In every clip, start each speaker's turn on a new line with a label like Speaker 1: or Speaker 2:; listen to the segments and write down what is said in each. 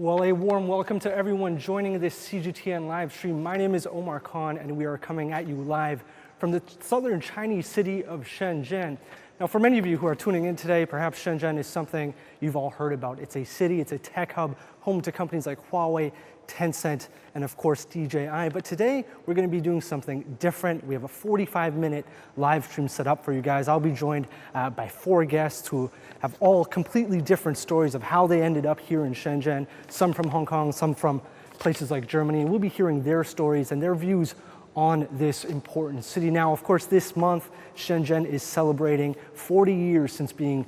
Speaker 1: Well, a warm welcome to everyone joining this CGTN live stream. My name is Omar Khan, and we are coming at you live from the southern Chinese city of Shenzhen. Now, for many of you who are tuning in today, perhaps Shenzhen is something you've all heard about. It's a city, it's a tech hub, home to companies like Huawei, Tencent, and of course DJI. But today we're going to be doing something different. We have a 45-minute live stream set up for you guys. I'll be joined by 4 guests who have all completely different stories of how they ended up here in Shenzhen, some from Hong Kong, some from places like Germany. And we'll be hearing their stories and their views on this important city. Now, of course, this month, Shenzhen is celebrating 40 years since being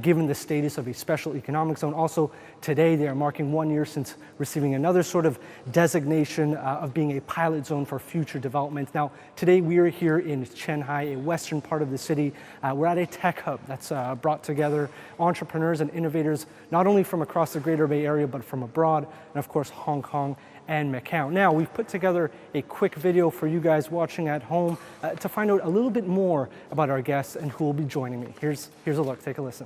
Speaker 1: given the status of a special economic zone. Also, today they are marking 1 year since receiving another sort of designation of being a pilot zone for future development. Now, today we are here in Qianhai, a western part of the city. We're at a tech hub that's brought together entrepreneurs and innovators, not only from across the Greater Bay Area, but from abroad, and of course, Hong Kong and Macau. Now, we've put together a quick video for you guys watching at home to find out a little bit more about our guests and who will be joining me. Here's a look, take a listen.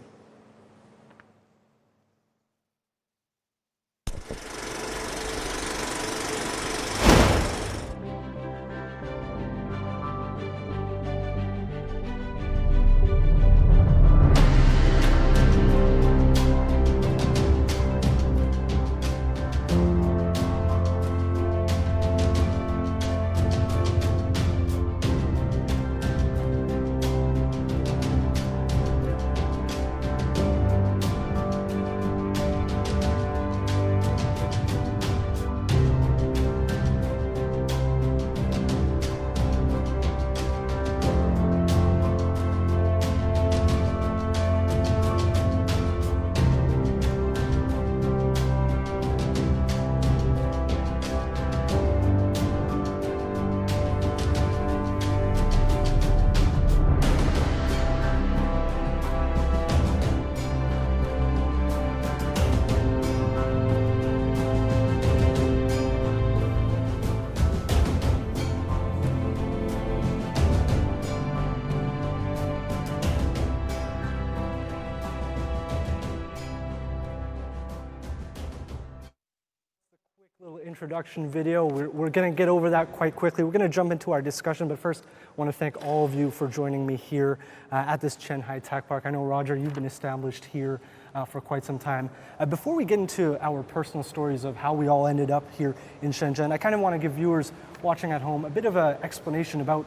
Speaker 1: Little introduction video. We're going to get over that quite quickly. We're going to jump into our discussion, but first I want to thank all of you for joining me here at this Qianhai Tech Park. I know, Roger, you've been established here for quite some time. Before we get into our personal stories of how we all ended up here in Shenzhen, I kind of want to give viewers watching at home a bit of an explanation about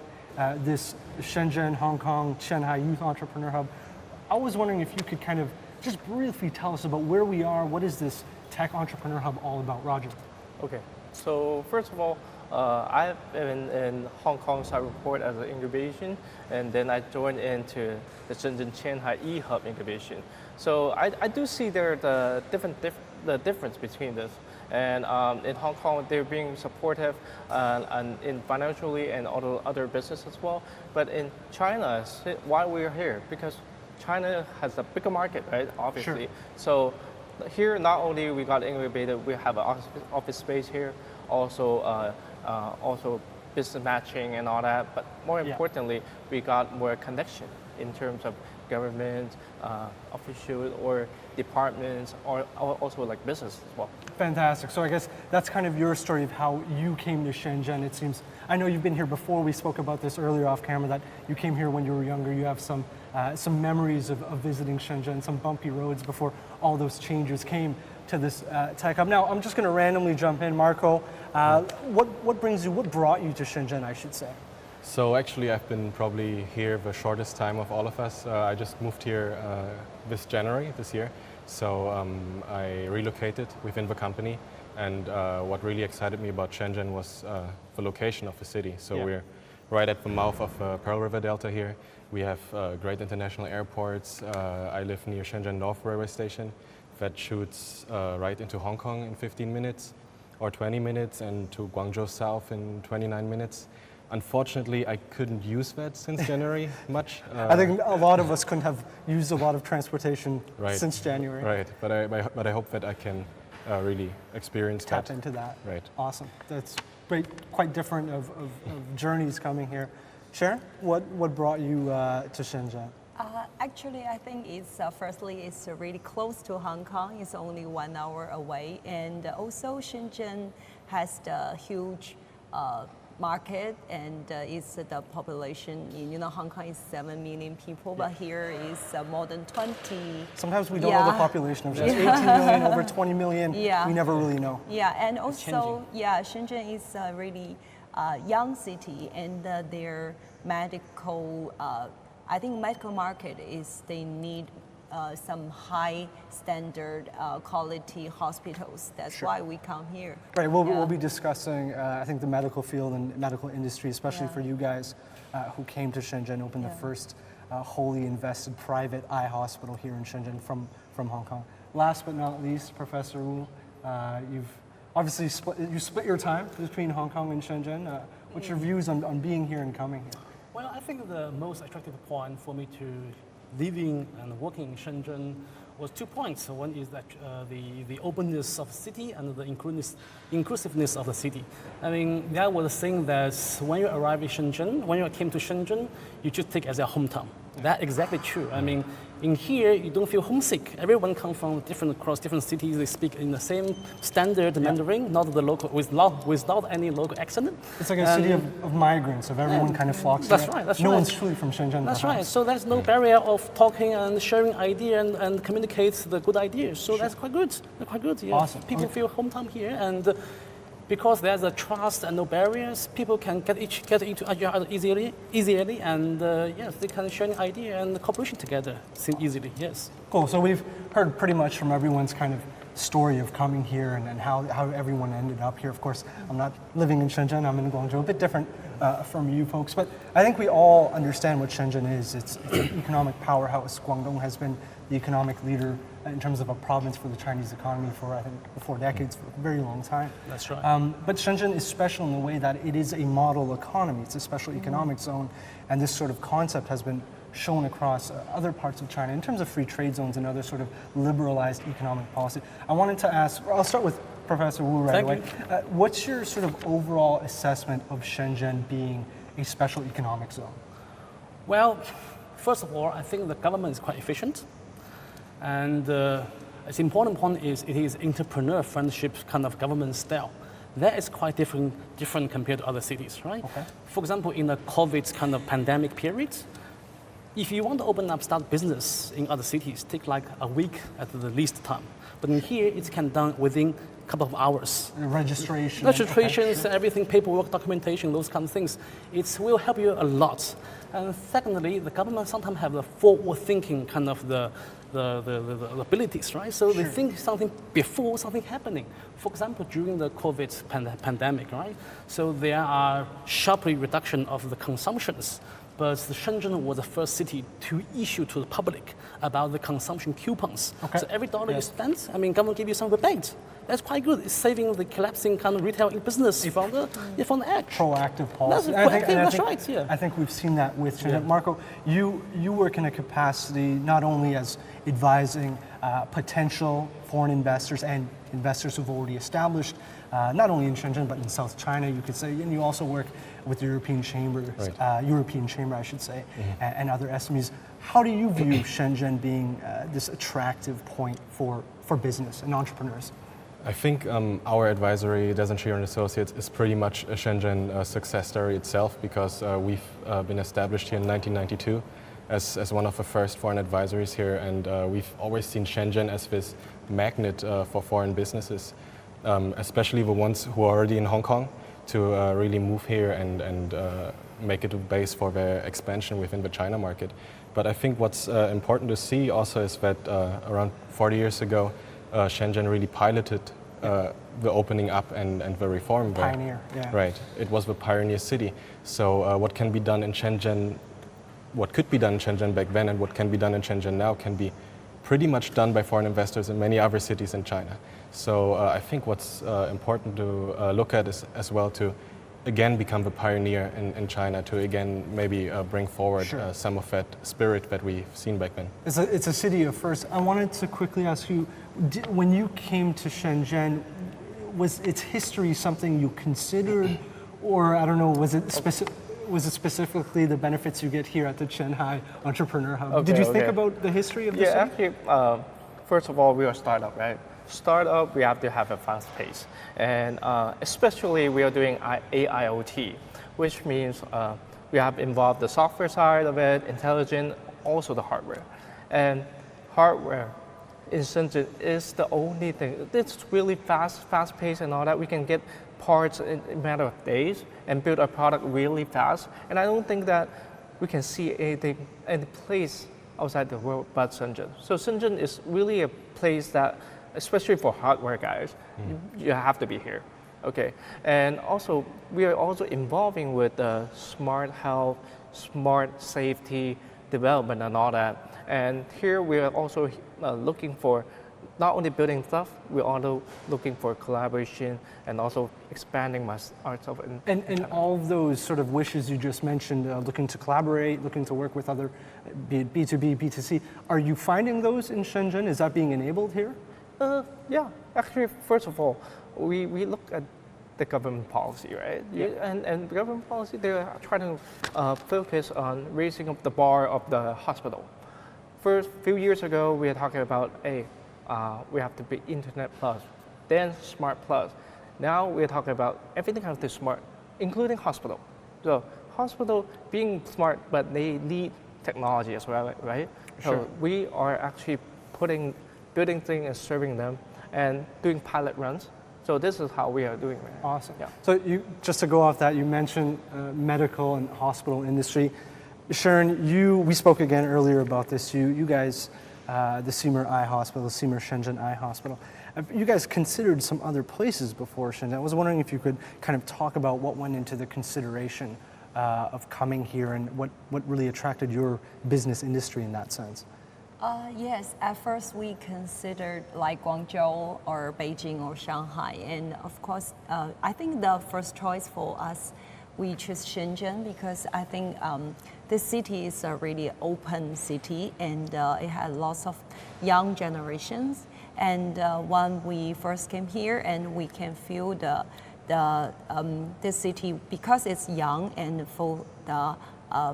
Speaker 1: this Shenzhen, Hong Kong, Qianhai Youth Entrepreneur Hub. I was wondering if you could kind of just briefly tell us about where we are. What is this Tech Entrepreneur Hub all about, Roger?
Speaker 2: Okay, so first of all, I've been in Hong Kong Side Report as an incubation, and then I joined into the Shenzhen Qianhai E-Hub incubation. So I do see there the difference between this. And in Hong Kong, they're being supportive and in financially and other business as well. But in China, why we're here? Because China has a bigger market, right? Obviously.
Speaker 1: Sure.
Speaker 2: So here, not only we got incubated, we have an office space here, also business matching and all that, but more importantly, we got more connection in terms of government, officials or departments, or also like business as well.
Speaker 1: Fantastic. So I guess that's kind of your story of how you came to Shenzhen. It seems, I know you've been here before. We spoke about this earlier off camera, that you came here when you were younger. You have some memories of visiting Shenzhen, some bumpy roads before all those changes came to this tech hub. Now, I'm just going to randomly jump in. Marco, what brought you to Shenzhen, I should say?
Speaker 3: So actually, I've been probably here the shortest time of all of us. I just moved here this January, this year. So I relocated within the company. And what really excited me about Shenzhen was the location of the city. So we're right at the mouth of Pearl River Delta here. We have great international airports. I live near Shenzhen North Railway Station that shoots right into Hong Kong in 15 minutes or 20 minutes and to Guangzhou South in 29 minutes. Unfortunately, I couldn't use that since January much.
Speaker 1: I think a lot of us couldn't have used a lot of transportation since January.
Speaker 3: Right, but I hope that I can really experience
Speaker 1: Tap into that.
Speaker 3: Right.
Speaker 1: Awesome. That's great, quite different of journeys coming here. Sharon, what brought you to Shenzhen?
Speaker 4: Actually, I think it's firstly it's really close to Hong Kong. It's only 1 hour away, and also Shenzhen has the huge market, and it's the population. Hong Kong is 7 million people, but here is more than 20.
Speaker 1: Sometimes we don't know the population of Shenzhen. 18 million, over 20 million.
Speaker 4: Yeah.
Speaker 1: We never really know.
Speaker 4: Yeah, and also, Shenzhen is a really young city, and their medical, I think medical market is they need some high standard quality hospitals. That's why we come here.
Speaker 1: Right, we'll be discussing, I think, the medical field and medical industry, especially for you guys who came to Shenzhen, opened the first wholly invested private eye hospital here in Shenzhen from Hong Kong. Last but not least, Professor Wu, you've obviously split your time between Hong Kong and Shenzhen. What's your views on being here and coming here?
Speaker 5: Well, I think the most attractive point for me to living and working in Shenzhen was 2 points. One is that the openness of the city and the inclusiveness of the city. I mean, that was the thing that when you arrive in Shenzhen, when you came to Shenzhen, you just take as your hometown. That's exactly true. I mean, in here, you don't feel homesick. Everyone comes from across different cities. They speak in the same standard Mandarin, not the local, without any local accent.
Speaker 1: It's like a city of migrants, of everyone kind of flocks.
Speaker 5: That's right. That's
Speaker 1: no
Speaker 5: right.
Speaker 1: one's truly from Shenzhen.
Speaker 5: That's
Speaker 1: perhaps.
Speaker 5: right. So there's no barrier of talking and sharing ideas and communicate the good ideas. So that's quite good. That's quite good. Yeah.
Speaker 1: Awesome.
Speaker 5: People feel hometown here, and because there's a trust and no barriers, people can get into each other easily, and yes, they can share an idea and cooperation together easily. Yes.
Speaker 1: Cool. So we've heard pretty much from everyone's kind of story of coming here and how everyone ended up here. Of course, I'm not living in Shenzhen. I'm in Guangzhou, a bit different from you folks. But I think we all understand what Shenzhen is. It's an economic powerhouse. Guangdong has been the economic leader in terms of a province for the Chinese economy for, I think, 4 decades, for a very long time.
Speaker 5: That's right.
Speaker 1: But Shenzhen is special in the way that it is a model economy. It's a special economic zone. And this sort of concept has been shown across other parts of China in terms of free trade zones and other sort of liberalized economic policy. I wanted to ask, I'll start with Professor Wu right away. What's your sort of overall assessment of Shenzhen being a special economic zone?
Speaker 5: Well, first of all, I think the government is quite efficient. And its important point is it is entrepreneur friendship kind of government style. That is quite different compared to other cities, right?
Speaker 1: Okay.
Speaker 5: For example, in the COVID kind of pandemic period, if you want to start business in other cities, take like a week at the least time. But in here, it can done within a couple of hours. Registrations, everything, paperwork, documentation, those kind of things. It will help you a lot. And secondly, the government sometimes have the forward thinking kind of the abilities, right? So they think something before something happening. For example, during the COVID pandemic, right? So there are sharply reduction of the consumptions. But Shenzhen was the first city to issue to the public about the consumption coupons. Okay. So every dollar you spend, government give you some rebate. That's quite good. It's saving the collapsing kind of retail business from the edge.
Speaker 1: Proactive policy.
Speaker 5: That's right. Yeah.
Speaker 1: I think we've seen that with Shenzhen. Yeah. Marco, you work in a capacity not only as advising potential foreign investors and investors who've already established, not only in Shenzhen but in South China, you could say, and you also work with the European Chamber, I should say, and other SMEs. How do you view Shenzhen being this attractive point for business and entrepreneurs?
Speaker 3: I think our advisory, Desert Shear and Associates, is pretty much a Shenzhen success story itself, because we've been established here in 1992 as one of the first foreign advisories here, and we've always seen Shenzhen as this magnet for foreign businesses, especially the ones who are already in Hong Kong, to really move here and make it a base for their expansion within the China market. But I think what's important to see also is that around 40 years ago, Shenzhen really piloted the opening up and the reform there.
Speaker 1: Pioneer, yeah.
Speaker 3: Right, it was the pioneer city. So what can be done in Shenzhen, what could be done in Shenzhen back then and what can be done in Shenzhen now can be pretty much done by foreign investors in many other cities in China. So I think what's important to look at is as well to again become the pioneer in China, to again maybe bring forward some of that spirit that we've seen back then.
Speaker 1: It's a city of first. I wanted to quickly ask you, when you came to Shenzhen, was its history something you considered, or I don't know, was it specific? was it specifically the benefits you get here at the Shanghai Entrepreneur Hub?
Speaker 2: Okay,
Speaker 1: Did you think
Speaker 2: okay.
Speaker 1: about the history of the
Speaker 2: Yeah,
Speaker 1: city?
Speaker 2: actually, first of all, we are a startup, right? Startup, we have to have a fast pace. And especially we are doing AIoT, which means we have involved the software side of it, intelligent, also the hardware. And hardware in Shenzhen is the only thing. It's really fast paced and all that. We can get parts in a matter of days and build a product really fast. And I don't think that we can see anything, any place outside the world but Shenzhen. So Shenzhen is really a place that, especially for hardware guys, you have to be here. Okay, and also we are also involving with smart health, smart safety development and all that. And here we are also looking for not only building stuff, we're also looking for collaboration and also expanding ourselves.
Speaker 1: And all of those sort of wishes you just mentioned, looking to collaborate, looking to work with other, be it B2B, B2C, are you finding those in Shenzhen? Is that being enabled here?
Speaker 2: Yeah, actually, first of all, we look at the government policy, right?
Speaker 1: Yeah.
Speaker 2: And government policy, they're trying to focus on raising up the bar of the hospital. First, few years ago, we were talking about, we have to be internet plus, then smart plus. Now we're talking about everything has to be smart, including hospital. So hospital being smart, but they need technology as well, right?
Speaker 1: Sure.
Speaker 2: So we are actually building things and serving them and doing pilot runs. So this is how we are doing it.
Speaker 1: Awesome.
Speaker 2: Yeah.
Speaker 1: So just to go off that, you mentioned medical and hospital industry. Sharon, we spoke again earlier about this. You guys, the Seymer Eye Hospital, the Seymer Shenzhen Eye Hospital, you guys considered some other places before Shenzhen. I was wondering if you could kind of talk about what went into the consideration of coming here and what really attracted your business industry in that sense.
Speaker 4: Yes, at first we considered like Guangzhou or Beijing or Shanghai. And of course, I think the first choice for us, we chose Shenzhen because I think this city is a really open city and it has lots of young generations. And when we first came here and we can feel this city, because it's young and for the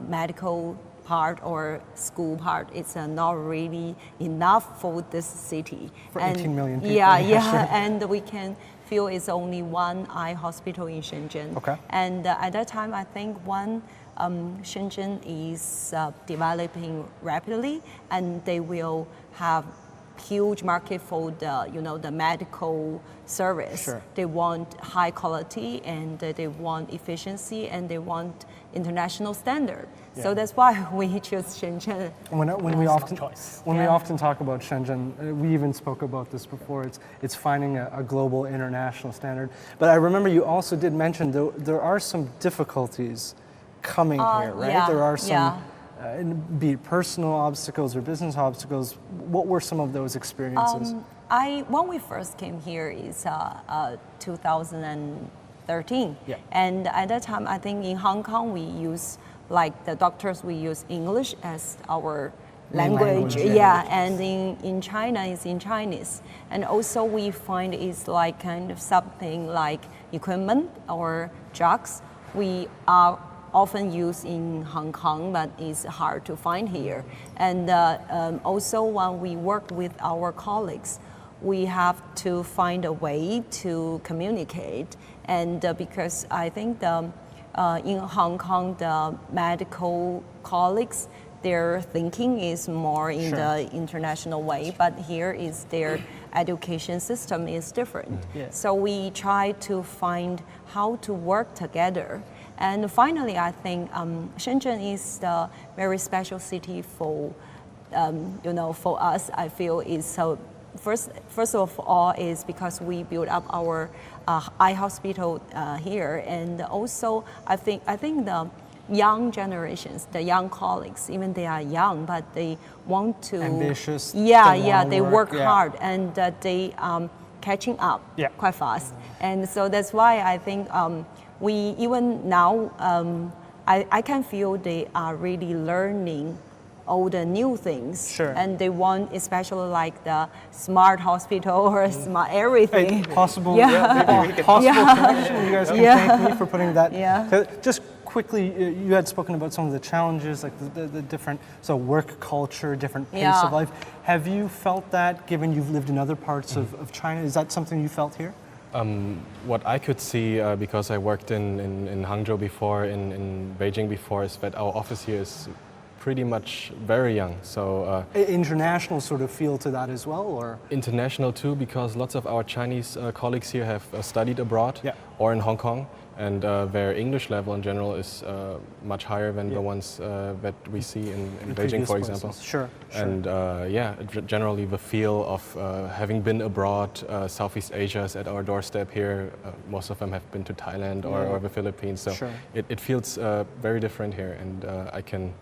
Speaker 4: medical part or school part, it's not really enough for this city.
Speaker 1: For 18 million people.
Speaker 4: Yeah,
Speaker 1: Sure.
Speaker 4: and we can feel it's only one eye hospital in Shenzhen.
Speaker 1: Okay.
Speaker 4: And at that time, I think Shenzhen is developing rapidly, and they will have huge market for the medical service.
Speaker 1: Sure.
Speaker 4: They want high quality and they want efficiency and they want international standard.
Speaker 1: Yeah.
Speaker 4: So that's why we choose Shenzhen.
Speaker 1: When we often talk about Shenzhen, we even spoke about this before. It's finding a global international standard. But I remember you also did mention there are some difficulties coming here, right?
Speaker 4: Yeah,
Speaker 1: there are some.
Speaker 4: yeah.
Speaker 1: Be it personal obstacles or business obstacles, what were some of those experiences?
Speaker 4: When we first came here is 2013,
Speaker 1: Yeah.
Speaker 4: and at that time I think in Hong Kong we use, like the doctors, we use English as our
Speaker 1: Main
Speaker 4: language,
Speaker 1: language,
Speaker 4: yeah,
Speaker 1: yeah.
Speaker 4: and in China it's in Chinese, and also we find it's like kind of something like equipment or drugs we are often used in Hong Kong, but it's hard to find here. And also when we work with our colleagues, we have to find a way to communicate. And because I think in Hong Kong, the medical colleagues, their thinking is more in the international way, but here is their education system is different.
Speaker 1: Yes.
Speaker 4: So we try to find how to work together. And finally, I think Shenzhen is a very special city for, for us. I feel is so. First of all, is because we built up our eye hospital here, and also I think the young generations, the young colleagues, even they are young, but they want to
Speaker 1: Ambitious.
Speaker 4: They work
Speaker 1: yeah.
Speaker 4: hard, and they catching up
Speaker 1: Yeah.
Speaker 4: quite fast. And so that's why I think. We even now, I can feel they are really learning all the new things.
Speaker 1: Sure.
Speaker 4: And they want, especially like the smart hospital or smart everything.
Speaker 1: Possible,
Speaker 4: Yeah.
Speaker 1: possible connection. You guys can thank me for putting that.
Speaker 4: Yeah.
Speaker 1: So just quickly, you had spoken about some of the challenges, like the different work culture, different pace
Speaker 4: Yeah.
Speaker 1: of life. Have you felt that, given you've lived in other parts of China? Is that something you felt here?
Speaker 3: What I could see, because I worked in Hangzhou before, in Beijing before, is that our office here is pretty much very young. So
Speaker 1: International sort of feel to that as well, or?
Speaker 3: international too, because lots of our Chinese colleagues here have studied abroad
Speaker 1: Yeah.
Speaker 3: or in Hong Kong, and their English level in general is much higher than the ones that we see in Beijing,
Speaker 1: previous
Speaker 3: for
Speaker 1: places.
Speaker 3: example.
Speaker 1: Sure.
Speaker 3: And generally the feel of having been abroad, Southeast Asia is at our doorstep here. Most of them have been to Thailand or the Philippines, so
Speaker 1: Sure.
Speaker 3: it feels very different here, and I can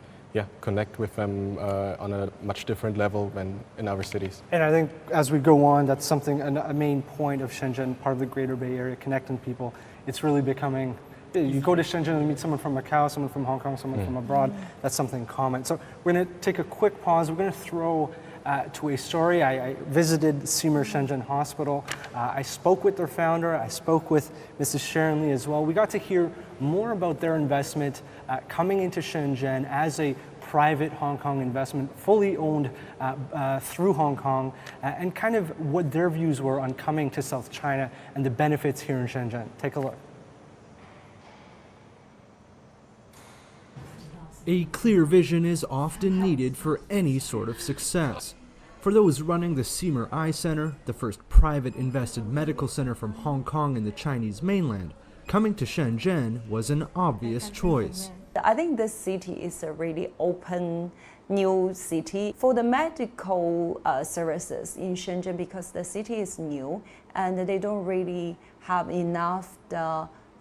Speaker 3: connect with them on a much different level than in our cities.
Speaker 1: And I think as we go on, that's something, a main point of Shenzhen, part of the Greater Bay Area, connecting people. It's really becoming, you go to Shenzhen and meet someone from Macau, someone from Hong Kong, someone from abroad, that's something common. So we're going to take a quick pause. We're going to throw to a story. I visited Seymer Shenzhen Hospital. I spoke with their founder. I spoke with Mrs. Sharon Lee as well. We got to hear more about their investment coming into Shenzhen as a private Hong Kong investment, fully owned through Hong Kong, and kind of what their views were on coming to South China and the benefits here in Shenzhen. Take a look.
Speaker 6: A clear vision is often needed for any sort of success. For those running the Seymer Eye Center, the first private invested medical center from Hong Kong and the Chinese mainland, coming to Shenzhen was an obvious choice.
Speaker 4: I think this city is a really open, new city for the medical services in Shenzhen, because the city is new and they don't really have enough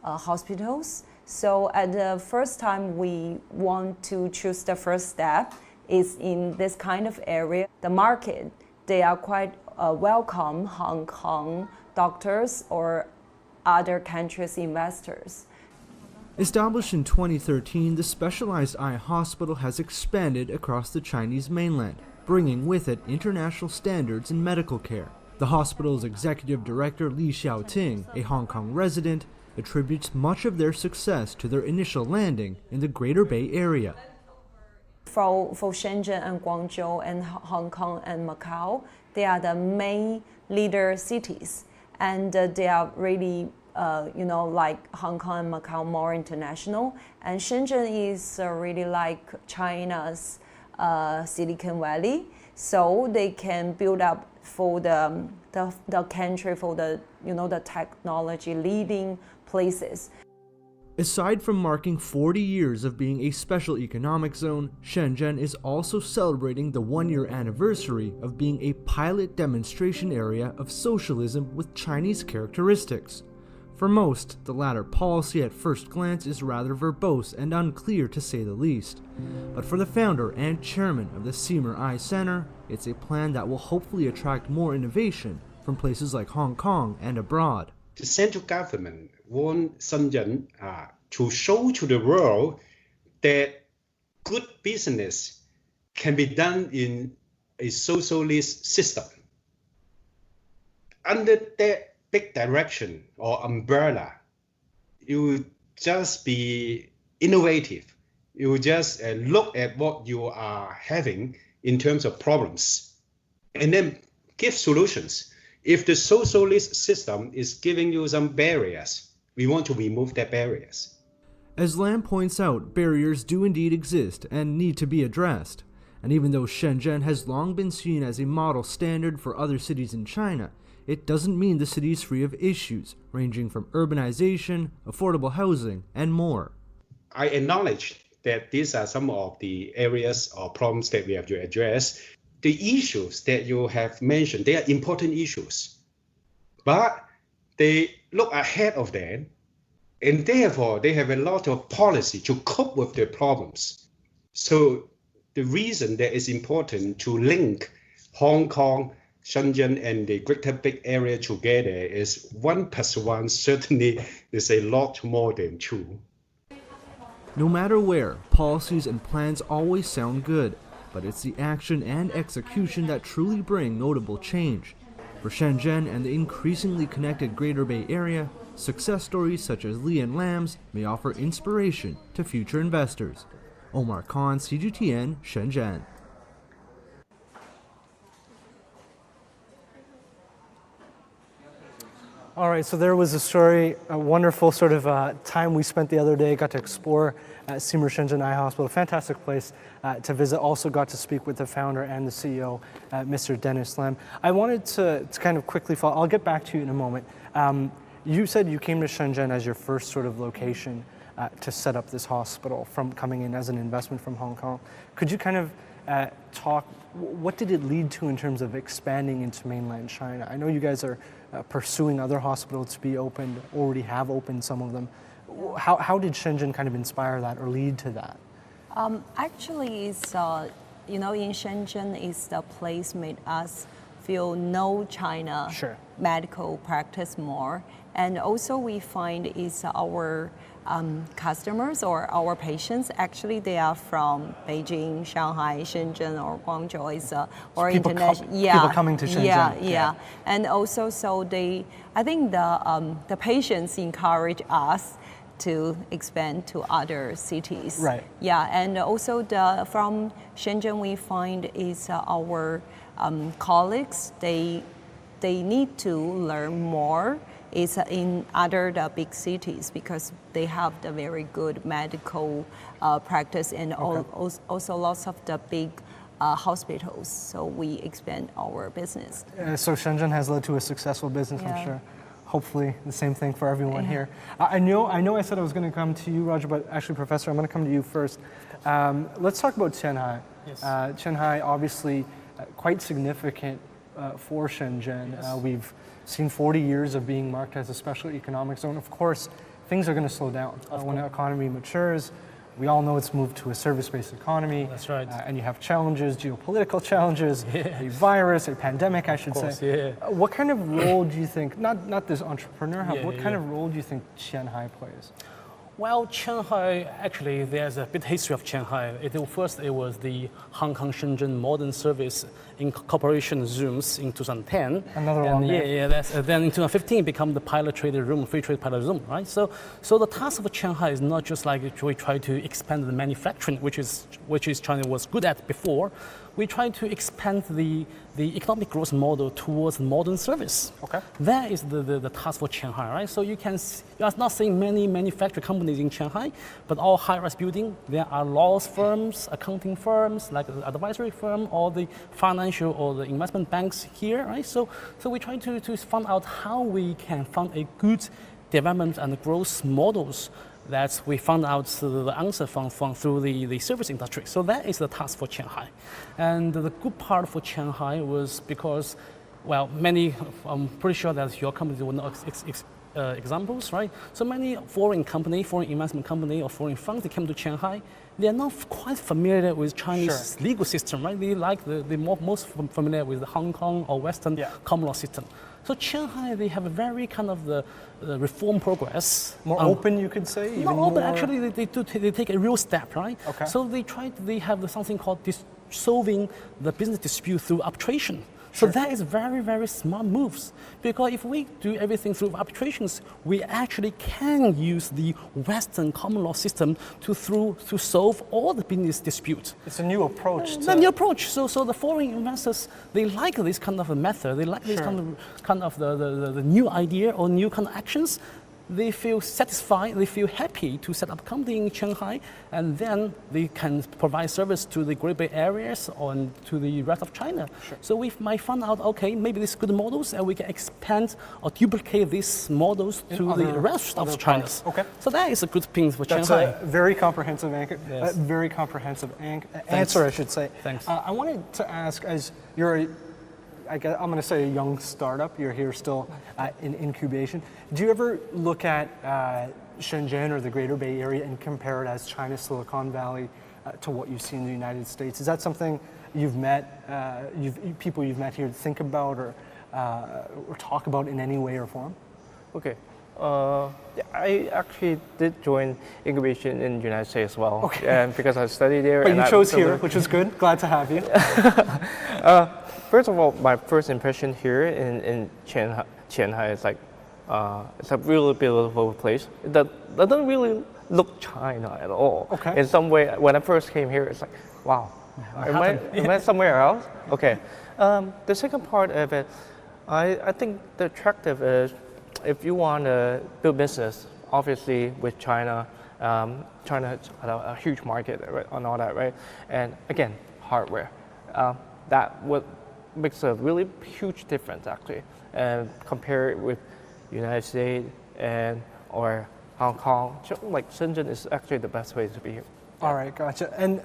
Speaker 4: hospitals. So at the first time we want to choose the first step is in this kind of area. The market, they are quite welcome Hong Kong doctors or other countries' investors.
Speaker 6: Established in 2013, the specialized eye hospital has expanded across the Chinese mainland, bringing with it international standards in medical care. The hospital's executive director Li Xiaoting, a Hong Kong resident, attributes much of their success to their initial landing in the Greater Bay Area.
Speaker 4: For Shenzhen and Guangzhou and Hong Kong and Macau, they are the main leader cities, and they are really like Hong Kong and Macau, more international. And Shenzhen is really like China's Silicon Valley, so they can build up for the country, for the technology leading places.
Speaker 6: Aside from marking 40 years of being a special economic zone, Shenzhen is also celebrating the one-year anniversary of being a pilot demonstration area of socialism with Chinese characteristics. For most, the latter policy at first glance is rather verbose and unclear to say the least. But for the founder and chairman of the Seymer Eye Center, it's a plan that will hopefully attract more innovation from places like Hong Kong and abroad.
Speaker 7: The central government wants Shenzhen to show to the world that good business can be done in a socialist system. Under that big direction or umbrella, you will just be innovative. You will just look at what you are having in terms of problems and then give solutions. If the socialist system is giving you some barriers, we want to remove that barriers.
Speaker 6: As Lam points out, barriers do indeed exist and need to be addressed. And even though Shenzhen has long been seen as a model standard for other cities in China, it doesn't mean the city is free of issues, ranging from urbanization, affordable housing, and more.
Speaker 7: I acknowledge that these are some of the areas or problems that we have to address. The issues that you have mentioned, they are important issues, but they look ahead of them, and therefore they have a lot of policy to cope with their problems. So the reason that it's important to link Hong Kong, Shenzhen, and the Greater Bay Area together is 1 + 1 certainly is a lot more than 2.
Speaker 6: No matter where, policies and plans always sound good, but it's the action and execution that truly bring notable change. For Shenzhen and the increasingly connected Greater Bay Area, success stories such as Li and Lam's may offer inspiration to future investors. Omar Khan, CGTN, Shenzhen.
Speaker 1: All right, so there was a story, a wonderful sort of time we spent the other day, got to explore Seymer Shenzhen Eye Hospital, a fantastic place to visit. Also got to speak with the founder and the CEO, Mr. Dennis Lam. I wanted to kind of quickly follow, I'll get back to you in a moment. You said you came to Shenzhen as your first sort of location to set up this hospital from coming in as an investment from Hong Kong. Could you kind of talk, what did it lead to in terms of expanding into mainland China? I know you guys are pursuing other hospitals to be opened, already have opened some of them. How did Shenzhen kind of inspire that or lead to that?
Speaker 4: Actually, it's, in Shenzhen is the place made us feel know China medical practice more. And also we find is our customers or our patients, actually they are from Beijing, Shanghai, Shenzhen, or Guangzhou, or international.
Speaker 1: People coming to Shenzhen.
Speaker 4: Yeah. And also, so I think the patients encourage us to expand to other cities.
Speaker 1: Right.
Speaker 4: Yeah, and also from Shenzhen we find is our colleagues, they need to learn more is in the big cities because they have the very good medical practice and also lots of the big hospitals. So we expand our business.
Speaker 1: So Shenzhen has led to a successful business, I'm sure. Hopefully the same thing for everyone here. I know I said I was going to come to you, Roger, but actually, Professor, I'm going to come to you first. Let's talk about Qianhai.
Speaker 5: Yes.
Speaker 1: Qianhai, obviously, quite significant for Shenzhen.
Speaker 5: Yes.
Speaker 1: We've seen 40 years of being marked as a special economic zone. Of course, things are going to slow down when the economy matures. We all know it's moved to a service-based economy.
Speaker 5: That's right.
Speaker 1: And you have challenges, geopolitical challenges, a virus, a pandemic, I should say. What kind of role do you think, not this entrepreneur hub, what kind of role do you think Qianhai plays?
Speaker 5: Well, Qianhai, actually, there's a bit history of Qianhai. First, it was the Hong Kong Shenzhen Modern Service Incorporation Zooms in 2010.
Speaker 1: Another one.
Speaker 5: Then in 2015, it became the pilot trade room, free trade pilot room, right? So the task of Qianhai is not just like we try to expand the manufacturing, which is China was good at before. We try to expand the economic growth model towards modern service.
Speaker 1: Okay.
Speaker 5: That is the task for Qianhai, right? So you are not seeing many manufacturing companies in Shanghai, but all high-rise building, there are law firms, accounting firms, like the advisory firm, or the financial or the investment banks here, right? So we try to find out how we can find a good development and growth models that we found out the answer from through the service industry. So that is the task for Qianhai. And the good part for Qianhai was because, well, I'm pretty sure that your company will know examples, right? So many foreign investment company or foreign funds, they came to Qianhai. They are not quite familiar with Chinese legal system, right? They like most familiar with the Hong Kong or Western common law system. So Qianhai, they have a very kind of the reform progress.
Speaker 1: More open, you could say?
Speaker 5: Not open, actually, they take a real step, right?
Speaker 1: Okay.
Speaker 5: So they have something called solving the business dispute through arbitration. So that is very, very smart moves. Because if we do everything through arbitrations, we actually can use the Western common law system to solve all the business disputes.
Speaker 1: It's a new approach.
Speaker 5: It's a new approach. So the foreign investors, they like this kind of a method. They like this kind of the new idea or new kind of actions. They feel satisfied, they feel happy to set up a company in Shanghai, and then they can provide service to the Great Bay areas and to the rest of China. So we might find out, okay, maybe these good models, and we can expand or duplicate these models to the rest of China.
Speaker 1: Okay.
Speaker 5: So that is a good thing for
Speaker 1: That's
Speaker 5: Shanghai.
Speaker 1: A very comprehensive answer, I should say.
Speaker 5: Thanks.
Speaker 1: I wanted to ask, as you're I'm going to say a young startup, you're here still in incubation. Do you ever look at Shenzhen or the Greater Bay Area and compare it as China's Silicon Valley to what you see in the United States? Is that something you've met, people you've met here think about or talk about in any way or form?
Speaker 2: Okay. I actually did join incubation in the United States as well.
Speaker 1: Okay.
Speaker 2: And because I studied there.
Speaker 1: But you chose here, which is good. Glad to have you.
Speaker 2: First of all, my first impression here in Shanghai is like, it's a really beautiful place. It doesn't really look China at all.
Speaker 1: Okay.
Speaker 2: In some way, when I first came here, it's like, wow, am I somewhere else? Okay. The second part of it, I think the attractive is if you want to build business, obviously with China, China has a huge market, right, on all that, right? And again, hardware. That what makes a really huge difference actually, and compare it with United States and or Hong Kong. Like Shenzhen is actually the best way to be here.
Speaker 1: All right, gotcha. And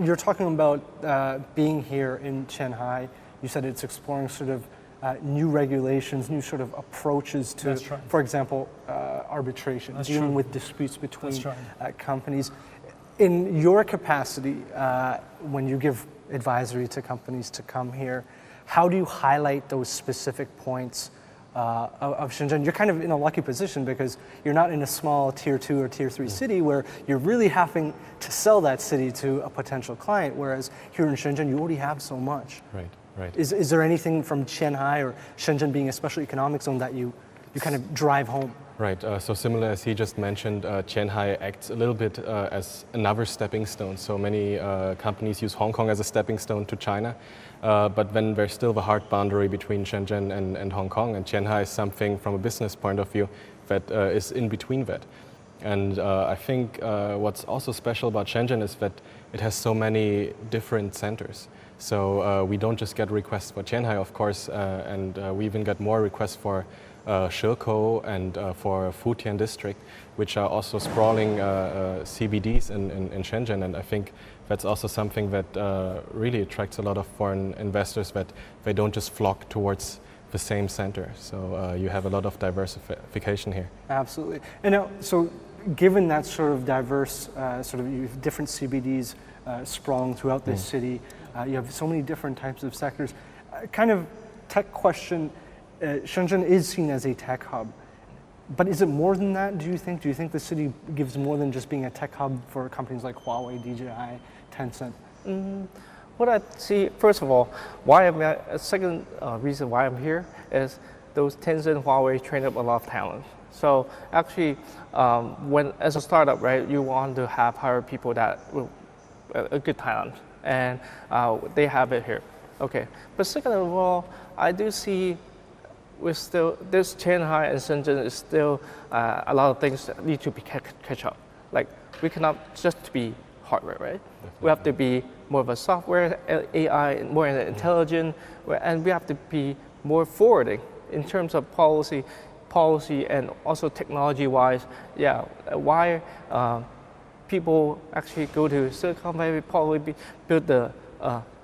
Speaker 1: you're talking about being here in Shanghai. You said it's exploring sort of new regulations, new sort of approaches to,
Speaker 5: That's right.
Speaker 1: for example, arbitration,
Speaker 5: That's
Speaker 1: dealing
Speaker 5: true.
Speaker 1: with disputes between
Speaker 5: That's right.
Speaker 1: companies. In your capacity, when you give advisory to companies to come here, how do you highlight those specific points of Shenzhen? You're kind of in a lucky position because you're not in a small tier 2 or tier 3 city where you're really having to sell that city to a potential client, whereas here in Shenzhen, you already have so much.
Speaker 3: Right, right.
Speaker 1: Is there anything from Shanghai or Shenzhen being a special economic zone that you kind of drive home?
Speaker 3: Right, so similar as he just mentioned, Shanghai acts a little bit as another stepping stone. So many companies use Hong Kong as a stepping stone to China, but then there's still the hard boundary between Shenzhen and Hong Kong, and Shanghai is something from a business point of view that is in between that. And I think what's also special about Shenzhen is that it has so many different centers. So we don't just get requests for Shanghai, of course, and we even get more requests for Shekou and for Futian district, which are also sprawling CBDs in Shenzhen. And I think that's also something that really attracts a lot of foreign investors, that they don't just flock towards the same center. So you have a lot of diversification here.
Speaker 1: Absolutely. And now, so given that sort of diverse, sort of you have different CBDs sprawling throughout this city, you have so many different types of sectors. Kind of tech question, Shenzhen is seen as a tech hub, but is it more than that, do you think? Do you think the city gives more than just being a tech hub for companies like Huawei, DJI, Tencent?
Speaker 2: What I see, first of all, why I'm a second reason why I'm here is those Tencent, Huawei train up a lot of talent. So actually, when as a startup, right, you want to hire people that will a good talent, and they have it here. Okay, but second of all, I do see this Shanghai and Shenzhen is still a lot of things that need to be catch up. Like we cannot just be hardware, right? Definitely. We have to be more of a software, AI, more intelligent, and we have to be more forwarding in terms of policy and also technology-wise. Yeah, why people actually go to Silicon Valley, probably build the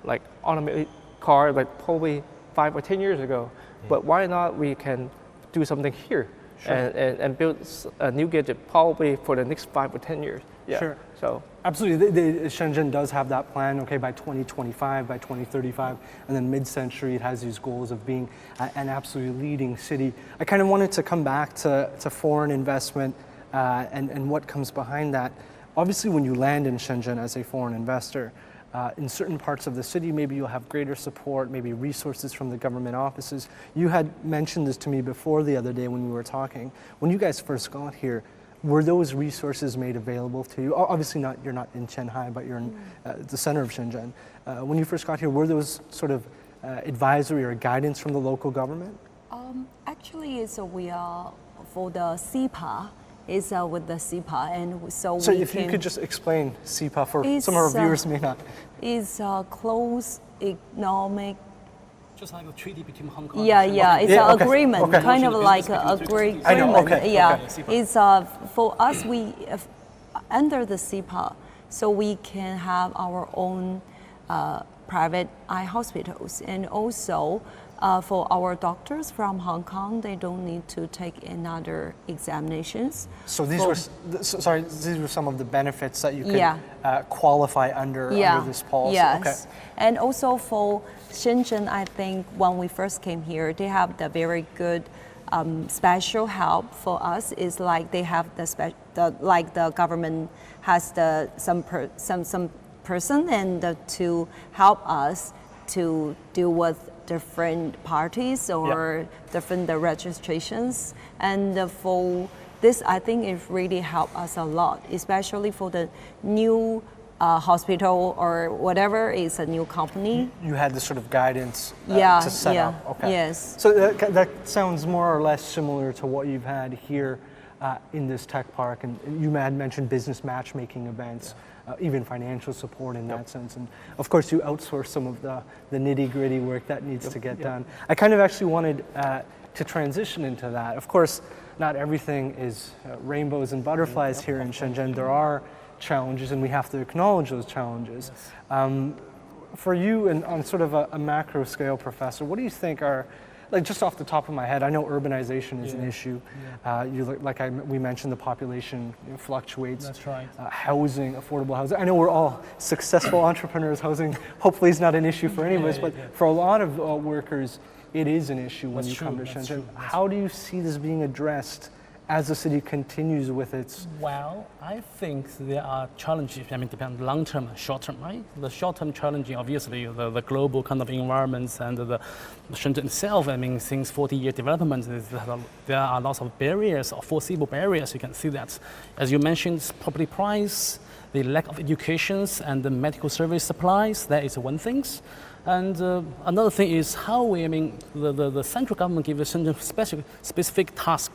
Speaker 2: like automated car like probably 5 or 10 years ago. But why not we can do something here? Sure. and build a new gadget probably for the next 5 or 10 years. Yeah.
Speaker 1: Sure.
Speaker 2: So
Speaker 1: absolutely, Shenzhen does have that plan. Okay, by 2025, by 2035, and then mid-century, it has these goals of being an absolutely leading city. I kind of wanted to come back to foreign investment and what comes behind that. Obviously, when you land in Shenzhen as a foreign investor, in certain parts of the city, maybe you'll have greater support, maybe resources from the government offices. You had mentioned this to me before the other day when we were talking. When you guys first got here, were those resources made available to you? Obviously, you're not in Shanghai, but you're in the center of Shenzhen. When you first got here, were those sort of advisory or guidance from the local government?
Speaker 4: Actually, we are for the CEPA. Is with the CEPA, and so
Speaker 1: if you could just explain CEPA for some of our viewers may not.
Speaker 4: It's a close economic.
Speaker 5: Just like a treaty between Hong Kong.
Speaker 4: Yeah, it's an agreement, kind of like an agreement.
Speaker 1: I know, okay.
Speaker 4: Yeah, it's for us. We under the CEPA, so we can have our own private eye hospitals, and also. For our doctors from Hong Kong, they don't need to take another examinations.
Speaker 1: So these were some of the benefits that you could qualify under this policy.
Speaker 4: Yes,
Speaker 1: okay.
Speaker 4: And also for Shenzhen, I think when we first came here, they have the very good special help for us. Is like they have the government has some person and to help us to deal with different parties or different registrations. And for this, I think it really helped us a lot, especially for the new hospital or whatever is a new company.
Speaker 1: You had this sort of guidance to set up. Okay.
Speaker 4: Yes.
Speaker 1: So that sounds more or less similar to what you've had here in this tech park. And you had mentioned business matchmaking events, even financial support in that sense. And of course, you outsource some of the nitty-gritty work that needs to get done. I kind of actually wanted to transition into that. Of course, not everything is rainbows and butterflies here in Shenzhen. There are challenges, and we have to acknowledge those challenges. For you, and on sort of a macro scale, Professor, what do you think are, like just off the top of my head, I know urbanization is an issue. We mentioned, the population fluctuates.
Speaker 5: That's right.
Speaker 1: Housing, affordable housing. I know we're all successful entrepreneurs. Housing hopefully is not an issue for any of us, but for a lot of workers, it is an issue when you come to Shenzhen. How do you see this being addressed as the city continues with its?
Speaker 5: Well, I think there are challenges. I mean, depend long term and short term, right? The short term challenging, obviously, the global kind of environments and the Shenzhen itself. I mean, since 40-year development, there are lots of barriers or foreseeable barriers. You can see that, as you mentioned, property price, the lack of educations and the medical service supplies. That is one thing. And another thing is how the central government gives Shenzhen specific task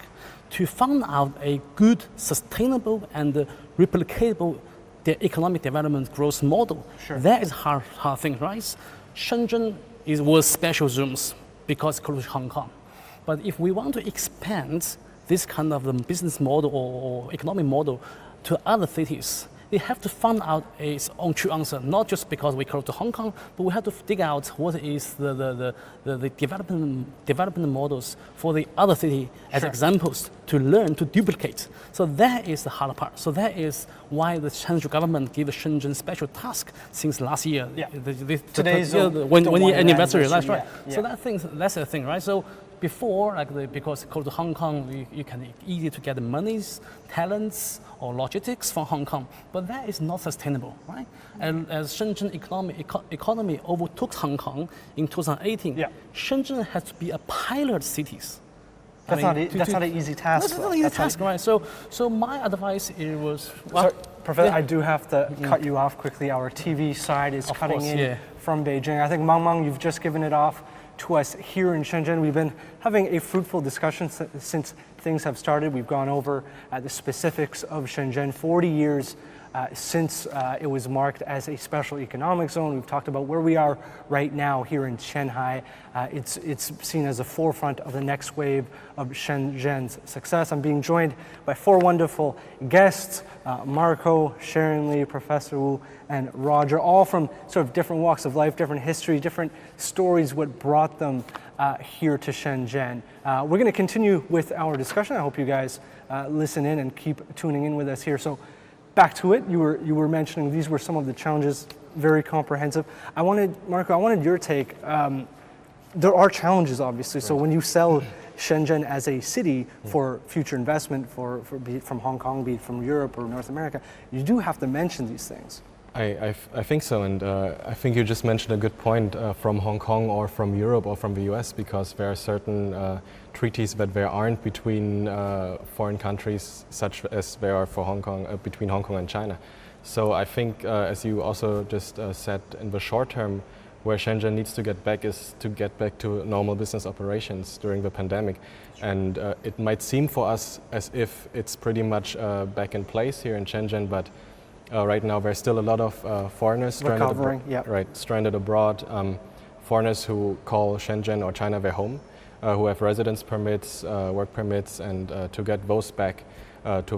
Speaker 5: to find out a good, sustainable, and replicable economic development growth model.
Speaker 1: Sure.
Speaker 5: That is hard thing, right? Shenzhen was special zones because it's close to Hong Kong. But if we want to expand this kind of business model or economic model to other cities, they have to find out its own true answer, not just because we close to Hong Kong, but we have to dig out what is the development models for the other city as examples to learn, to duplicate. So that is the hard part. So that is why the central government gave Shenzhen special task since last year.
Speaker 1: Yeah.
Speaker 5: Today's the 1 year anniversary, that's right. So that's the thing, right? So before, because close to Hong Kong, you can easy to get the monies, talents, or logistics from Hong Kong, but that is not sustainable, right? And as Shenzhen economy overtook Hong Kong in 2018, Shenzhen has to be a pilot cities.
Speaker 1: That's not an easy task.
Speaker 5: That's not an easy task, right? So my advice was.
Speaker 1: Sorry, Professor, I do have to cut you off quickly. Our TV side is cutting in from Beijing. I think Mang, you've just given it off to us here in Shenzhen. We've been having a fruitful discussion since things have started. We've gone over the specifics of Shenzhen, 40 years since it was marked as a special economic zone. We've talked about where we are right now here in Shanghai. It's seen as a forefront of the next wave of Shenzhen's success. I'm being joined by four wonderful guests, Marco, Sharon Lee, Professor Wu, and Roger, all from sort of different walks of life, different history, different stories, what brought them here to Shenzhen. We're going to continue with our discussion. I hope you guys listen in and keep tuning in with us here. So back to it, you were mentioning these were some of the challenges, very comprehensive. Marco, I wanted your take. There are challenges, obviously. Right. So when you sell Shenzhen as a city for future investment, for be it from Hong Kong, be it from Europe or North America, you do have to mention these things.
Speaker 3: I think so, and I think you just mentioned a good point from Hong Kong or from Europe or from the US, because there are certain treaties that there aren't between foreign countries, such as there are for Hong Kong, between Hong Kong and China. So I think, as you also just said, in the short term, where Shenzhen needs to get back is to get back to normal business operations during the pandemic. And it might seem for us as if it's pretty much back in place here in Shenzhen, but right now there's still a lot of foreigners stranded abroad, foreigners who call Shenzhen or China their home, who have residence permits, work permits, and to get those back to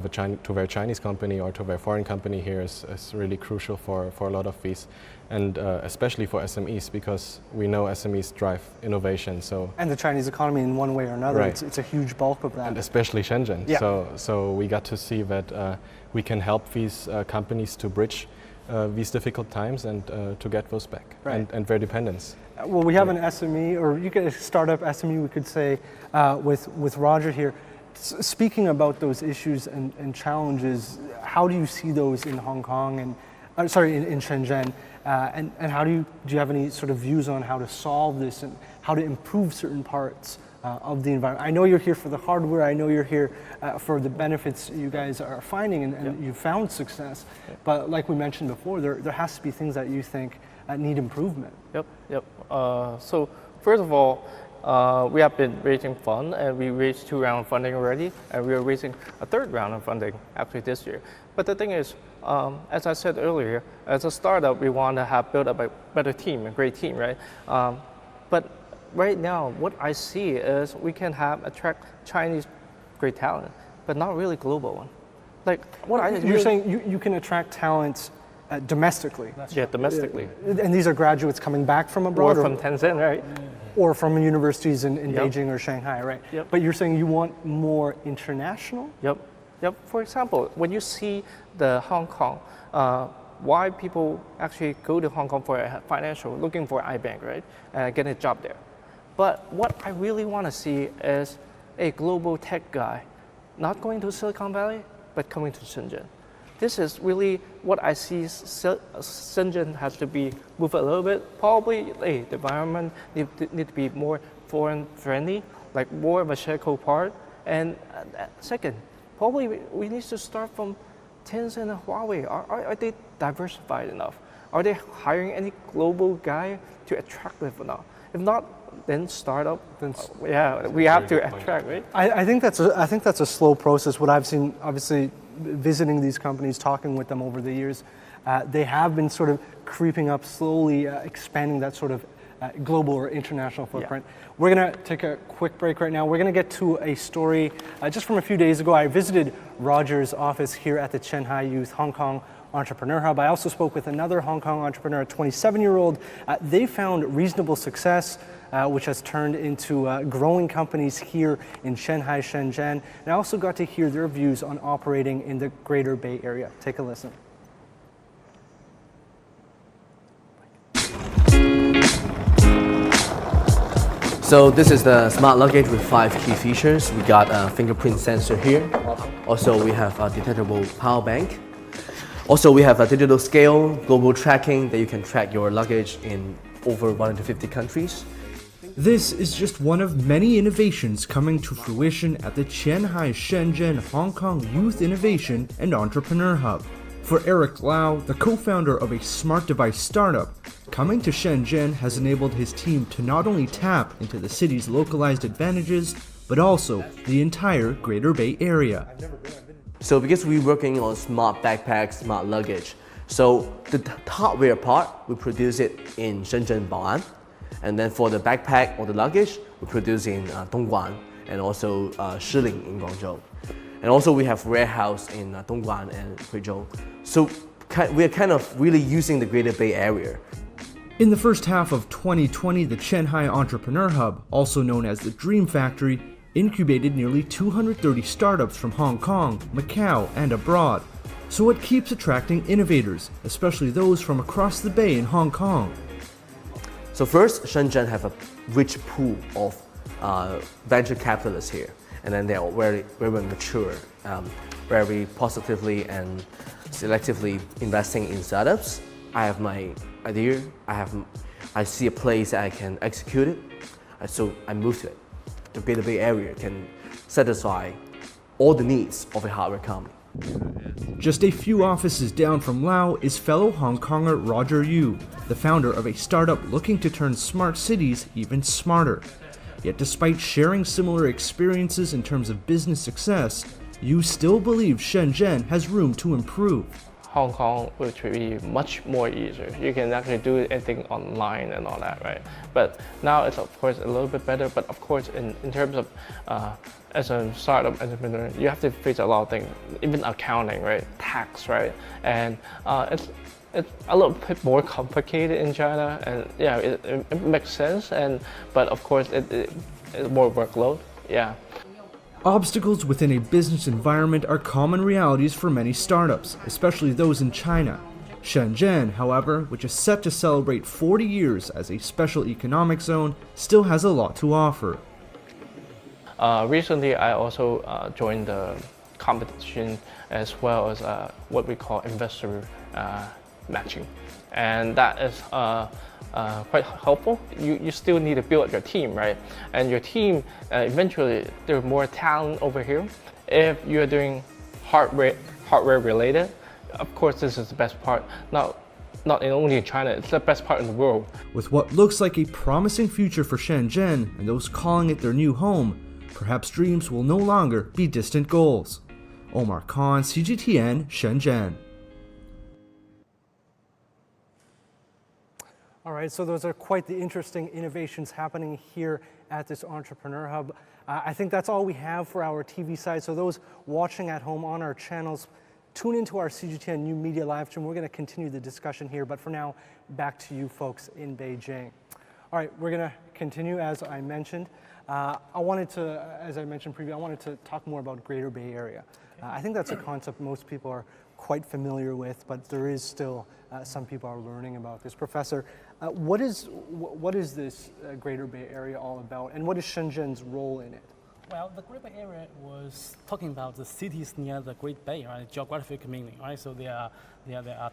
Speaker 3: their Chinese company or to their foreign company here is really crucial for a lot of these, and especially for SMEs, because we know SMEs drive innovation. And
Speaker 1: the Chinese economy in one way or another, it's a huge bulk of that.
Speaker 3: And especially Shenzhen. Yeah. So we got to see that we can help these companies to bridge these difficult times and to get those back and their dependence.
Speaker 1: Well, we have an SME, or you get a startup SME, we could say, with Roger here. Speaking about those issues and challenges, how do you see those in Hong Kong and in Shenzhen? And how do you have any sort of views on how to solve this and how to improve certain parts of the environment? I know you're here for the hardware. I know you're here for the benefits you guys are finding and you've found success. But like we mentioned before, there has to be things that you think need improvement.
Speaker 2: Yep. So first of all, we have been raising funds, and we raised 2 rounds of funding already, and we are raising a 3rd round of funding actually this year. But the thing is, as I said earlier, as a startup, we want to have built up a better team, a great team, right? But right now, what I see is we can attract Chinese great talent, but not really global one. Like what
Speaker 1: You're saying you can attract talent domestically.
Speaker 2: Yeah, domestically.
Speaker 1: And these are graduates coming back from abroad?
Speaker 2: Or from Tencent, right?
Speaker 1: Or from universities in Beijing or Shanghai, right?
Speaker 2: Yep.
Speaker 1: But you're saying you want more international?
Speaker 2: Yep. For example, when you see the Hong Kong, why people actually go to Hong Kong for a financial, looking for iBank, right? Get a job there. But what I really want to see is a global tech guy, not going to Silicon Valley, but coming to Shenzhen. This is really what I see. Shenzhen has to be moved a little bit. Probably, the environment need to be more foreign friendly, like more of a shared part. And second, probably we need to start from Tencent and Huawei. Are they diversified enough? Are they hiring any global guy to attract them enough? If not, then startup. We have to attract, right?
Speaker 1: I think that's a slow process. What I've seen, obviously, visiting these companies, talking with them over the years, they have been sort of creeping up slowly, expanding that sort of global or international footprint.
Speaker 2: Yeah.
Speaker 1: We're going to take a quick break right now. We're going to get to a story just from a few days ago. I visited Roger's office here at the Qianhai Youth Hong Kong Entrepreneur Hub. I also spoke with another Hong Kong entrepreneur, a 27-year-old. They found reasonable success, which has turned into growing companies here in Shanghai, Shenzhen. And I also got to hear their views on operating in the Greater Bay Area. Take a listen.
Speaker 8: So this is the smart luggage with 5 key features. We got a fingerprint sensor here. Also, we have a detachable power bank. Also, we have a digital scale, global tracking that you can track your luggage in over 150 countries.
Speaker 6: This is just one of many innovations coming to fruition at the Qianhai Shenzhen Hong Kong Youth Innovation and Entrepreneur Hub. For Eric Lau, the co-founder of a smart device startup, coming to Shenzhen has enabled his team to not only tap into the city's localized advantages, but also the entire Greater Bay Area.
Speaker 8: So because we're working on smart backpacks, smart luggage, so the hardware part, we produce it in Shenzhen, Bao'an. And then for the backpack or the luggage, we produce in Dongguan and also Shiling in Guangzhou. And also we have warehouse in Dongguan and Huizhou. So we're kind of really using the Greater Bay Area.
Speaker 6: In the first half of 2020, the Qianhai Entrepreneur Hub, also known as the Dream Factory, incubated nearly 230 startups from Hong Kong, Macau, and abroad. So it keeps attracting innovators, especially those from across the bay in Hong Kong.
Speaker 8: So first, Shenzhen have a rich pool of venture capitalists here, and then they are very, very mature, very positively and selectively investing in startups. I have my idea, I see a place that I can execute it, so I move to it. The Greater Bay Area can satisfy all the needs of a hardware company.
Speaker 6: Just a few offices down from Lau is fellow Hong Konger Roger Yu, the founder of a startup looking to turn smart cities even smarter. Yet despite sharing similar experiences in terms of business success, Yu still believes Shenzhen has room to improve.
Speaker 2: Hong Kong will be much more easier. You can actually do anything online and all that, right? But now it's of course a little bit better, but of course in terms of as a startup entrepreneur, you have to face a lot of things, even accounting, right? Tax, right? And it's a little bit more complicated in China, and yeah, it makes sense. But of course, it's more workload. Yeah.
Speaker 6: Obstacles within a business environment are common realities for many startups, especially those in China. Shenzhen, however, which is set to celebrate 40 years as a special economic zone, still has a lot to offer.
Speaker 2: Recently, I also joined the competition as well as what we call investor matching. and that is quite helpful. You still need to build your team, right? And your team, eventually, there's more talent over here. If you're doing hardware related, of course, this is the best part. Not only in China, it's the best part in the world.
Speaker 6: With what looks like a promising future for Shenzhen and those calling it their new home, perhaps dreams will no longer be distant goals. Omar Khan, CGTN, Shenzhen.
Speaker 1: All right, so those are quite the interesting innovations happening here at this Entrepreneur Hub. I think that's all we have for our TV side. So those watching at home on our channels, tune into our CGTN New Media live stream. We're going to continue the discussion here, but for now, back to you folks in Beijing. All right, we're going to continue as I mentioned. I wanted to talk more about Greater Bay Area. I think that's a concept most people are quite familiar with, but there is still some people are learning about this. Professor, what is this Greater Bay Area all about, and what is Shenzhen's role in it?
Speaker 5: Well, the Great Bay Area was talking about the cities near the Great Bay, right? Geographic meaning, right? So there are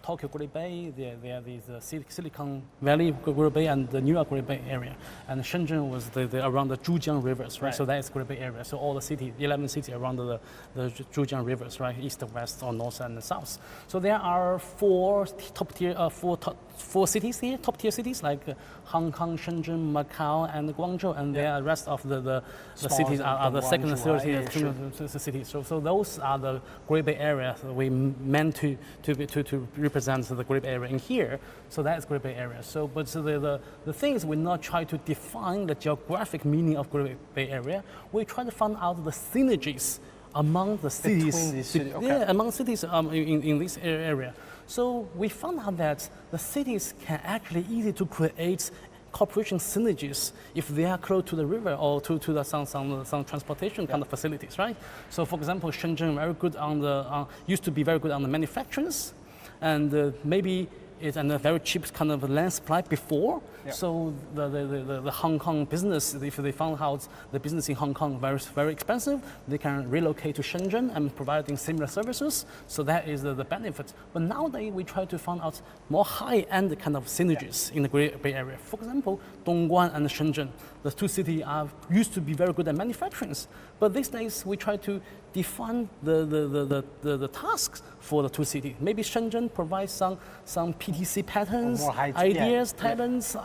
Speaker 5: Tokyo Great Bay, there is Silicon Valley Great Bay, and the New York Great Bay area. And Shenzhen was around the Zhujiang rivers, right? So that is Great Bay Area. So all the cities, 11 cities around the Zhujiang rivers, right? East, west, or north and south. So there are four cities here, top tier cities like Hong Kong, Shenzhen, Macau, and Guangzhou, and the rest of the cities are the second and third tier cities. So those are the Great Bay Area we meant to represent the Great Bay Area in here. So that is Great Bay Area. So the thing is, we not try to define the geographic meaning of Great Bay Area. We try to find out the synergies among the cities.
Speaker 1: Between these cities, okay.
Speaker 5: Yeah, among cities in this area. So we found out that the cities can actually easy to create cooperation synergies if they are close to the river or to some transportation kind of facilities, right? So for example, Shenzhen used to be very good on the manufacturers, and maybe it's a very cheap kind of land supply before. Yeah. So the Hong Kong business, if they found out the business in Hong Kong very expensive, they can relocate to Shenzhen and providing similar services. So that is the benefit. But nowadays we try to find out more high-end kind of synergies in the Great Bay Area. For example, Dongguan and Shenzhen, the two cities used to be very good at manufacturing. But these days we try to define the tasks for the two cities. Maybe Shenzhen provides some PTC patterns,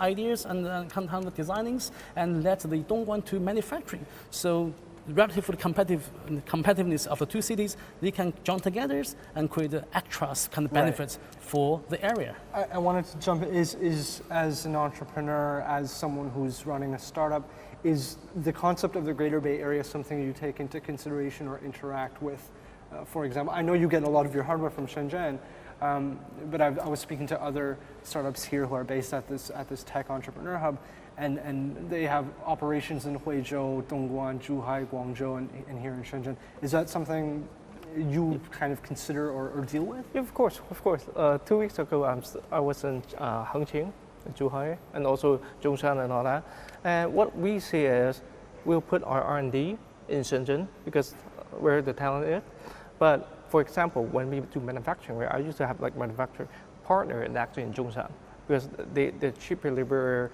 Speaker 5: ideas, and kind of designings, and let the Dongguan to manufacturing. So relative competitiveness of the two cities, they can join together and create extras kind of benefits for the area.
Speaker 1: I wanted to jump in, is as an entrepreneur, as someone who's running a startup, is the concept of the Greater Bay Area something you take into consideration or interact with? For example, I know you get a lot of your hardware from Shenzhen, but I was speaking to other startups here who are based at this tech entrepreneur hub, and they have operations in Huizhou, Dongguan, Zhuhai, Guangzhou, and here in Shenzhen. Is that something you kind of consider or deal with?
Speaker 2: Yeah, of course. 2 weeks ago, I was in Hengqin, Zhuhai, and also Zhongshan and all that. And what we see is we'll put our R&D in Shenzhen because where the talent is. But for example, when we do manufacturing, I used to have like manufacturing partner actually in Zhongshan because the cheaper labor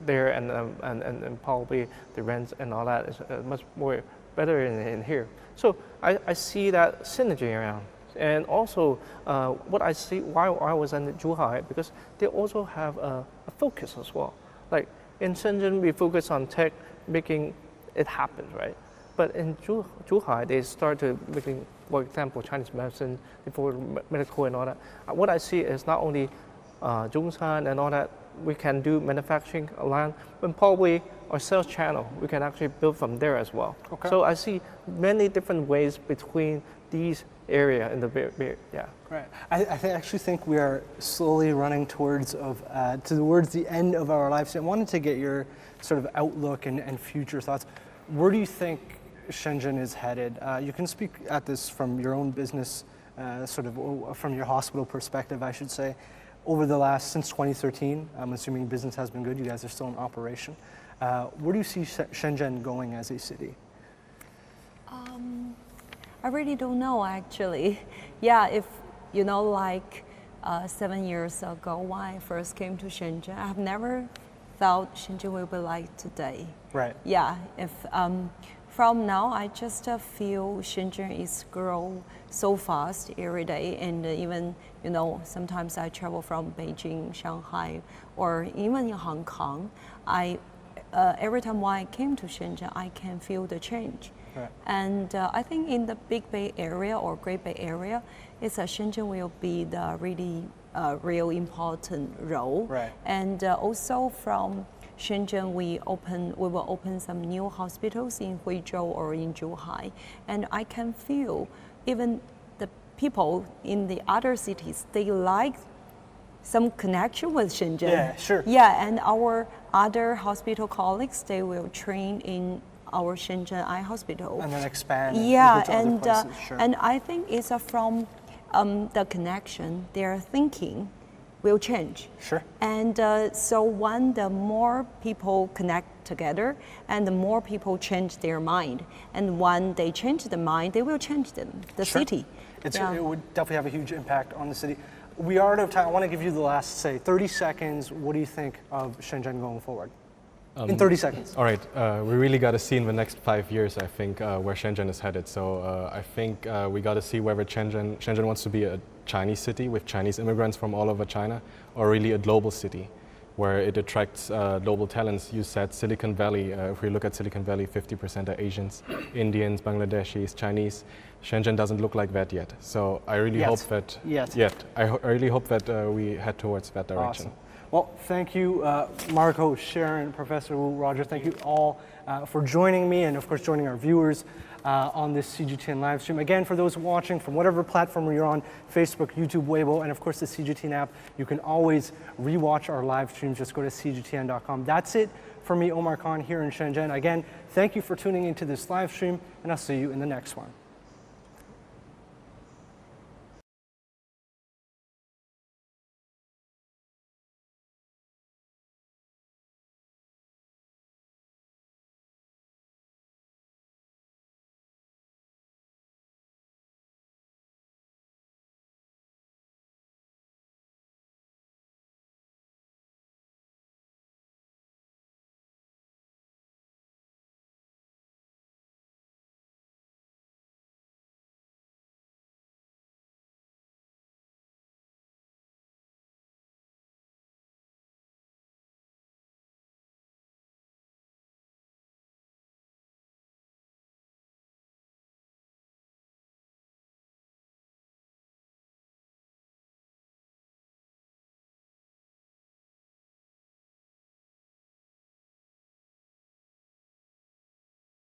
Speaker 2: there and probably the rents and all that is much more better in here. So I see that synergy around. And also what I see while I was in Zhuhai, because they also have a focus as well. Like in Shenzhen, we focus on tech, making it happen, right? But in Zhuhai, they started making, for example, Chinese medicine, before medical and all that. What I see is not only Zhongshan and all that, we can do manufacturing line, but probably our sales channel, we can actually build from there as well. Okay. So I see many different ways between these areas in the Bay. Yeah.
Speaker 1: Right. I actually think we are slowly running towards the end of our lives. I wanted to get your sort of outlook and future thoughts. Where do you think Shenzhen is headed? You can speak at this from your own business, sort of from your hospital perspective, I should say. Since 2013, I'm assuming business has been good, you guys are still in operation. Where do you see Shenzhen going as a city?
Speaker 4: I really don't know actually. Yeah, if 7 years ago when I first came to Shenzhen. I have never thought Shenzhen will be like today.
Speaker 1: Right.
Speaker 4: Yeah, if from now I just feel Shenzhen is grow so fast every day, and even sometimes I travel from Beijing, Shanghai, or even in Hong Kong. Every time when I came to Shenzhen, I can feel the change.
Speaker 1: Right.
Speaker 4: And I think in the Big Bay Area or Great Bay Area, Shenzhen will be the really real important role.
Speaker 1: Right.
Speaker 4: And also from Shenzhen, we will open some new hospitals in Huizhou or in Zhuhai, and I can feel even the people in the other cities, they like some connection with Shenzhen.
Speaker 1: Yeah, sure.
Speaker 4: Yeah, and our other hospital colleagues, they will train in our Shenzhen Eye Hospital.
Speaker 1: And then expand.
Speaker 4: Yeah,
Speaker 1: to other places. Sure.
Speaker 4: and I think it's from the connection, their thinking will change.
Speaker 1: Sure.
Speaker 4: And so when the more people connect together and the more people change their mind, and when they change the mind, they will change the
Speaker 1: Sure.
Speaker 4: city. Yeah.
Speaker 1: It would definitely have a huge impact on the city. We are out of time. I want to give you the last, say, 30 seconds. What do you think of Shenzhen going forward? In 30 seconds.
Speaker 3: All right, we really got to see in the next 5 years, I think, where Shenzhen is headed. So I think we got to see whether Shenzhen wants to be a Chinese city with Chinese immigrants from all over China, or really a global city where it attracts global talents. You said Silicon Valley. If we look at Silicon Valley, 50% are Asians, Indians, Bangladeshis, Chinese. Shenzhen doesn't look like that yet. So I really hope that I really hope that we head towards that direction.
Speaker 1: Awesome. Well, thank you, Marco, Sharon, Professor Wu, Roger. Thank you all for joining me, and of course joining our viewers on this CGTN live stream. Again, for those watching from whatever platform you're on, Facebook, YouTube, Weibo, and of course the CGTN app, you can always rewatch our live streams. Just go to CGTN.com. That's it for me, Omar Khan, here in Shenzhen. Again, thank you for tuning into this live stream, and I'll see you in the next one.